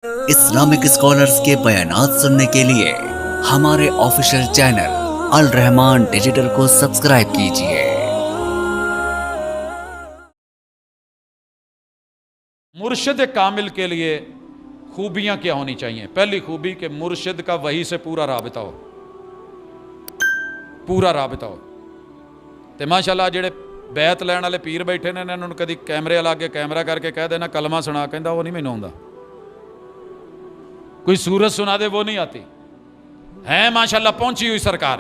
Islamic scholars کے بیانات سننے کے لیے ہمارے آفیشیل چینل الرحمان ڈیجیٹل کو سبسکرائب کیجیے۔ مرشد کامل کے لیے خوبیاں کیا ہونی چاہیے؟ پہلی خوبی کہ مرشد کا وحی سے پورا رابطہ ہو، پورا رابطہ ہو۔ تو ماشاءاللہ جڑے بیعت لین والے پیر بیٹھے نے انہوں نے کدی کیمرے لا کے کیمرہ کر کے کہہ دینا کلمہ سنا، کہندا وہ نہیں مینوں آوندا، کوئی سورت سنا دے وہ نہیں آتی ہے، ماشاءاللہ پہنچی ہوئی سرکار،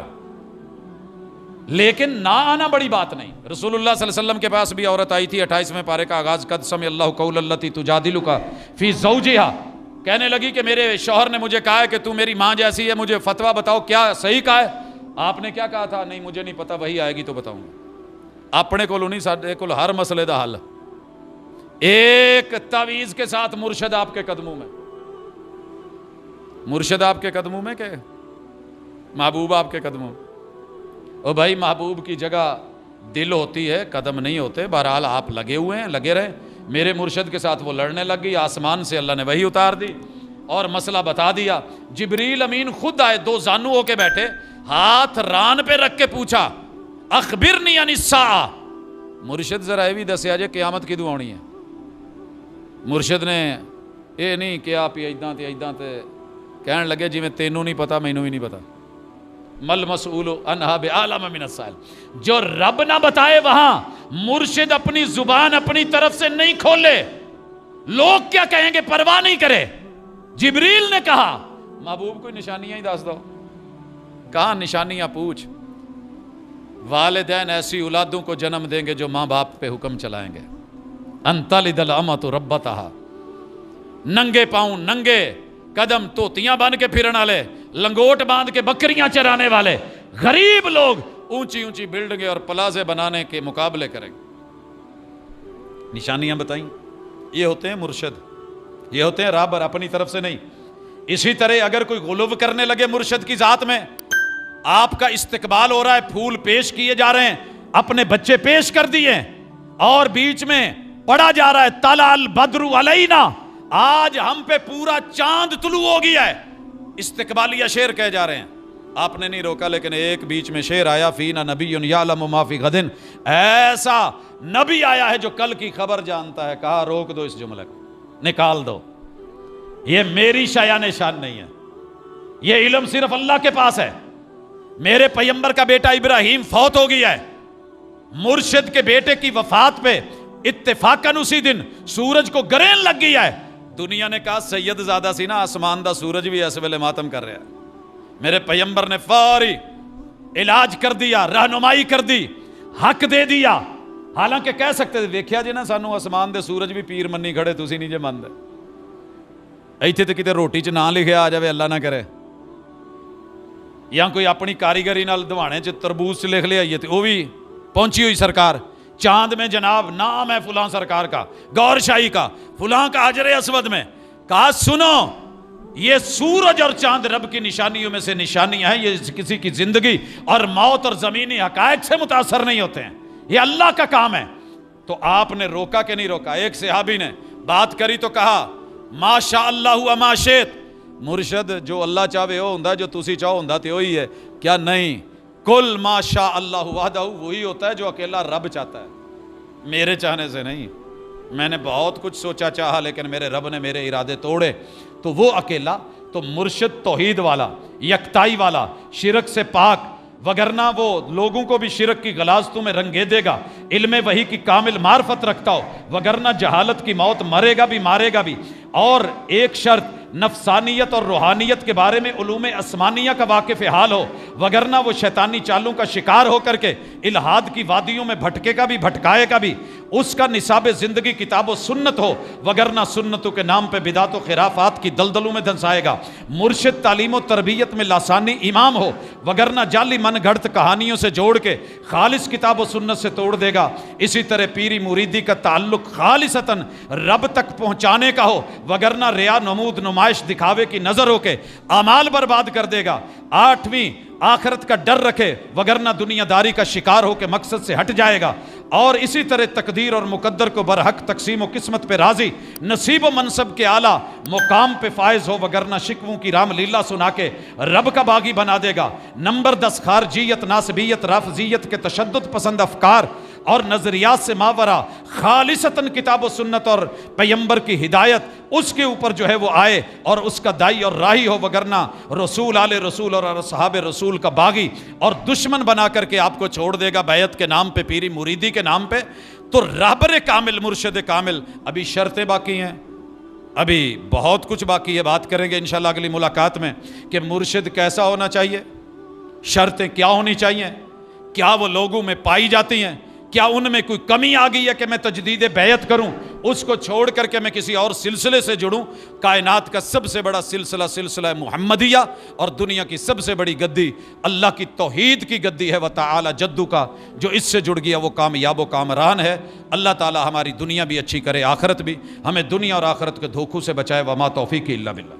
لیکن نہ آنا بڑی بات نہیں۔ رسول اللہ صلی اللہ علیہ وسلم کے پاس بھی عورت آئی تھی، 28ویں پارے کا آغاز، قد سمع اللہ قول التی تجادلک فی زوجہا، کہنے لگی کہ میرے شوہر نے مجھے کہا ہے کہ تو میری ماں جیسی ہے، مجھے فتویٰ بتاؤ کیا صحیح کہا ہے؟ آپ نے کیا کہا تھا؟ نہیں مجھے نہیں پتا، وہی آئے گی تو بتاؤں گا۔ اپنے کو نہیں، ساڈے کول ہر مسئلے دا حل ایک تعویذ کے ساتھ مرشد آپ کے قدموں میں، مرشد آپ کے قدموں میں کہ محبوب آپ کے قدموں میں؟ او بھائی محبوب کی جگہ دل ہوتی ہے، قدم نہیں ہوتے۔ بہرحال آپ لگے ہوئے ہیں، لگے رہے۔ میرے مرشد کے ساتھ وہ لڑنے لگ گئی، آسمان سے اللہ نے وحی اتار دی اور مسئلہ بتا دیا۔ جبریل امین خود آئے، دو زانو ہو کے بیٹھے، ہاتھ ران پہ رکھ کے پوچھا اخبرنی عن الساعہ، مرشد ذرا یہ بھی دسیا جے قیامت کی دعانی ہے۔ مرشد نے یہ نہیں کہ آپ ایداں تے کہنے لگے جی میں تینوں نہیں پتا، مینوں بھی نہیں پتا۔ مل مسئول عنہا بعالم من السائل، جو رب نہ بتائے وہاں مرشد اپنی زبان اپنی طرف سے نہیں کھولے، لوگ کیا کہیں گے پرواہ نہیں کرے۔ جبریل نے کہا محبوب کوئی نشانیاں ہی دس دو، کہاں نشانیاں پوچھ۔ والدین ایسی اولادوں کو جنم دیں گے جو ماں باپ پہ حکم چلائیں گے۔ ان تلد الامۃ ربتہا، ننگے پاؤں ننگے قدم توتیاں بن کے پھرن والے، لنگوٹ باندھ کے بکریاں چرانے والے غریب لوگ اونچی اونچی بلڈنگیں اور پلازے بنانے کے مقابلے کریں گے۔ نشانیاں بتائیں، یہ ہوتے ہیں مرشد، یہ ہوتے ہیں رابر، اپنی طرف سے نہیں۔ اسی طرح اگر کوئی غلو کرنے لگے مرشد کی ذات میں، آپ کا استقبال ہو رہا ہے، پھول پیش کیے جا رہے ہیں، اپنے بچے پیش کر دیے اور بیچ میں پڑھا جا رہا ہے طلع البدر علینا، آج ہم پہ پورا چاند طلوع ہو گیا ہے، استقبالیہ شعر کہے جا رہے ہیں، آپ نے نہیں روکا، لیکن ایک بیچ میں شعر آیا فینا نبی یعلم ما فی غد، ایسا نبی آیا ہے جو کل کی خبر جانتا ہے۔ کہا روک دو اس جملے کو، نکال دو، یہ میری شایان شان نہیں ہے، یہ علم صرف اللہ کے پاس ہے۔ میرے پیغمبر کا بیٹا ابراہیم فوت ہو گیا ہے، مرشد کے بیٹے کی وفات پہ اتفاقاً اسی دن سورج کو گرین لگ گیا ہے۔ دنیا نے کہا سید زادہ سی نا، آسمان دا سورج بھی اس ویلے ماتم کر رہا ہے۔ میرے پیغمبر نے فوری علاج کر دیا، رہنمائی کر دی، حق دے دیا۔ حالانکہ کہہ سکتے تھے ویکھیا جی نا سانو آسمان دے سورج بھی پیر منی کھڑے، تسی نہیں جے مند، ایتھے تے کتے روٹی چ نہ لکھیا آ جاوے اللہ نہ کرے، یا کوئی اپنی کاریگری نال دوانے چ تربوز چ لکھ لیا یہ تے وہ بھی پہنچی ہوئی سرکار۔ چاند میں جناب نام ہے فلاں سرکار کا، گور شاہی کا، فلاں کا حجر اسود میں۔ کہا سنو، یہ سورج اور چاند رب کی نشانیوں میں سے نشانیاں ہیں، یہ کسی کی زندگی اور موت اور زمینی حقائق سے متاثر نہیں ہوتے ہیں، یہ اللہ کا کام ہے۔ تو آپ نے روکا کہ نہیں روکا؟ ایک صحابی نے بات کری تو کہا ما شاء اللہ و ما شئت، مرشد جو اللہ چاہے وہ ہوندا، جو تسی چاہو ہوندا تے وہی ہے۔ کیا نہیں، کل ما شاء اللہ وحدہ، وہی ہوتا ہے جو اکیلا رب چاہتا ہے، میرے چاہنے سے نہیں۔ میں نے بہت کچھ سوچا چاہا لیکن میرے رب نے میرے ارادے توڑے، تو وہ اکیلا۔ تو مرشد توحید والا، یکتائی والا، شرک سے پاک، وگرنہ وہ لوگوں کو بھی شرک کی غلاظتوں میں رنگے دے گا، علم وحی کی کامل معرفت رکھتا ہو، وگرنہ جہالت کی موت مرے گا بھی مارے گا بھی۔ اور ایک شرط، نفسانیت اور روحانیت کے بارے میں علوم اسمانیہ کا واقف حال ہو، وگرنہ وہ شیطانی چالوں کا شکار ہو کر کے الہاد کی وادیوں میں بھٹکے گا بھی بھٹکائے گا بھی۔ اس کا نصاب زندگی کتاب و سنت ہو، وگرنہ سنتوں کے نام پہ بدعت و خرافات کی دلدلوں میں دھنسائے گا۔ مرشد تعلیم و تربیت میں لاسانی امام ہو، وگرنہ جعلی من گھڑت کہانیوں سے جوڑ کے خالص کتاب و سنت سے توڑ دے گا۔ اسی طرح پیری مریدی کا تعلق خالصتاً رب تک پہنچانے کا ہو، وگرنہ ریا، نمود، نمائش، دکھاوے کی نظر ہو کے اعمال برباد کر دے گا۔ آٹھویں، آخرت کا ڈر رکھے، وگرنہ دنیا داری کا شکار ہو کے مقصد سے ہٹ جائے گا۔ اور اسی طرح تقدیر اور مقدر کو برحق تقسیم و قسمت پہ راضی، نصیب و منصب کے اعلیٰ مقام پہ فائز ہو، وگرنہ شکووں کی رام لیلا سنا کے رب کا باغی بنا دے گا۔ نمبر 10، خارجیت، ناسبیت، رافضیت کے تشدد پسند افکار اور نظریات سے ماورا خالصتاً کتاب و سنت اور پیغمبر کی ہدایت اس کے اوپر جو ہے وہ آئے اور اس کا دائی اور راہی ہو، وگرنہ رسول آل رسول اور اصحاب رسول کا باغی اور دشمن بنا کر کے آپ کو چھوڑ دے گا بیعت کے نام پہ، پیری مریدی کے نام پہ۔ تو رہبر کامل، مرشد کامل، ابھی شرطیں باقی ہیں، ابھی بہت کچھ باقی ہے، بات کریں گے انشاءاللہ اگلی ملاقات میں کہ مرشد کیسا ہونا چاہیے، شرطیں کیا ہونی چاہیے، کیا وہ لوگوں میں پائی جاتی ہیں، کیا ان میں کوئی کمی آ گئی ہے کہ میں تجدید بیعت کروں، اس کو چھوڑ کر کے میں کسی اور سلسلے سے جڑوں۔ کائنات کا سب سے بڑا سلسلہ سلسلہ محمدیہ، اور دنیا کی سب سے بڑی گدی اللہ کی توحید کی گدی ہے، وتعالی جدو کا، جو اس سے جڑ گیا وہ کامیاب و کامران ہے۔ اللہ تعالی ہماری دنیا بھی اچھی کرے، آخرت بھی، ہمیں دنیا اور آخرت کے دھوکوں سے بچائے۔ وما توفیقی الا باللہ۔